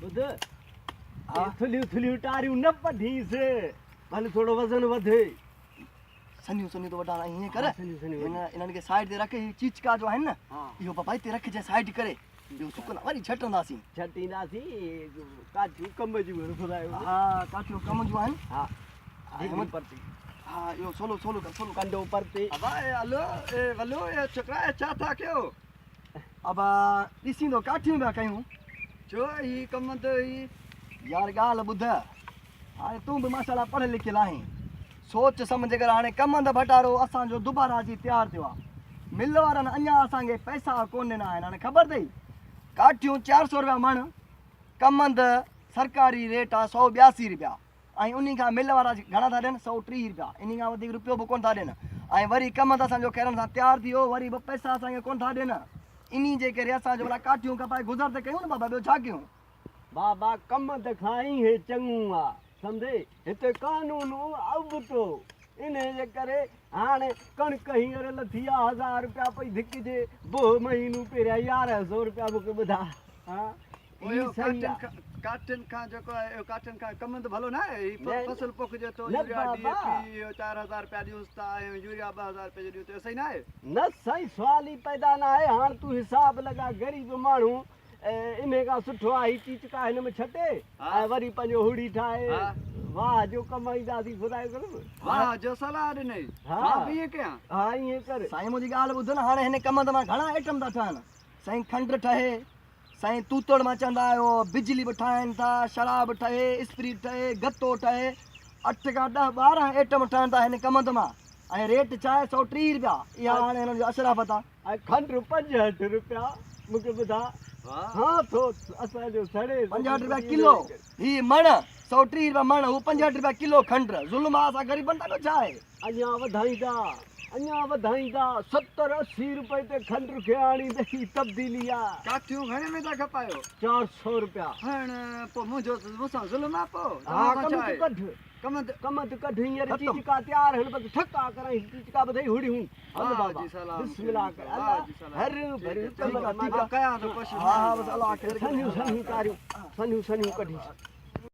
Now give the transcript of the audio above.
ॿुध थुलियूं टारियूं न पढ़ीस भले थोड़ो वज़न वधे सनियूं सनियूं तो वॾा ईअं कर इन्हनि खे साइड ते रख चीचका जो आहिनि न इहो बाबा हिते रखिजे साइड करे इहो सुकंदा वरी छटंदासीं काठियूं कम जूं ॿुधायो हा काठियूं कम जूं आहिनि हा हिकु परती हा इहो सोलो सोलो कर सोलो कंडो परते अबा हलो हलो छोकिरा छा था कयो अबा ॾिसी तो काठियूं पिया कयूं छो ही कम त ही यार ॻाल्हि ॿुध हाणे तूं बि माशाल्लाह पढ़ियल लिखियल आहीं सोच सम्झ करे हाणे कमंद भटारो असांजो दुबारा जी तयारु थियो आहे मिल वारनि अञा असांखे पैसा कोन ॾिना आहिनि हाणे ख़बर अथई काठियूं 400 रुपया मण कमंद सरकारी रेट आहे 182 रुपया ऐं उन खां मिल वारा घणा था ॾियनि 130 रुपया इन खां वधीक रुपयो बि कोन था ॾियनि ऐं वरी कमंद असांजो करण सां तयारु थी वियो वरी बि पैसा असांखे कोन था ॾियनि इन जे करे असांजो भला काठियूं कपाए गुज़र त कयूं न बाबा ॿियो छा कयूं बाबा कम त खां ई हे चङो आहे सम्झे हिते कानून अवतो इन जे करे हाणे कणिक हींअर लथी आहे 1000 रुपया पई धिकजे ॿ महीनू पहिरियां 1100 रुपया मूंखे ॿुधा हा काठियुनि खां जेको आहे काठियुनि खां कम त भलो न आहे फसल पोखिजे थो यूरिया DAP 4000 रुपया ॾियूंसि था ऐं यूरिया 2000 रुपया ॾियूं त सही न आहे न साईं सुवाल ई पैदा न आहे हाणे तूं हिसाब लॻा ग़रीब माण्हू इन खां सुठो आहे ही चीचका हिन में छटे ऐं वरी पंहिंजो हुड़ी ठाहे वाह जो कमाईंदासीं ॿुधायो कर वाह जो सलाह ॾिनई हा बि ईअं कयां हा ईअं कर साईं मुंहिंजी ॻाल्हि ॿुध न हाणे हिन कमंद मां घणा आइटम था ठहनि साईं खंडु ठहे साईं तूतड़ मां चवंदा आहियो बिजली बि ठाहिनि था शराब ठहे स्प्रीट ठहे गत्तो ठहे 8 खां 10 12 आइटम ठहनि था हिन कमंद मां ऐं रेट छा आहे 130 रुपया इहा हाणे हिननि जो अशराफ़त आहे ऐं खंडु 65 रुपया मूंखे ॿुधा हा थो असांजो सड़े 65 रुपया किलो ही मण 130 रुपया मण हू 65 रुपया किलो खंडु ज़ुल्म आहे असां ग़रीबनि था छा आहे अञा वधाईंदा 70-80 रुपए ते खंडु खे आणी त तब्दीली आहे काठियूं घणे में था खपायो 400 रुपया हाणे पोइ मुंहिंजो मूंसां ज़ुल्म आहे पोइ हा कम त कढ हींअर चीचका तयार आहिनि बसि ठका कराई चीचका ॿुधाई हुड़ियूं हल बाबा बिस्मिल्लाह कर अल्लाह हर भरी कयां थो कोशिशि हा बसि अलाह खे सनियूं कारियूं सनियूं कढी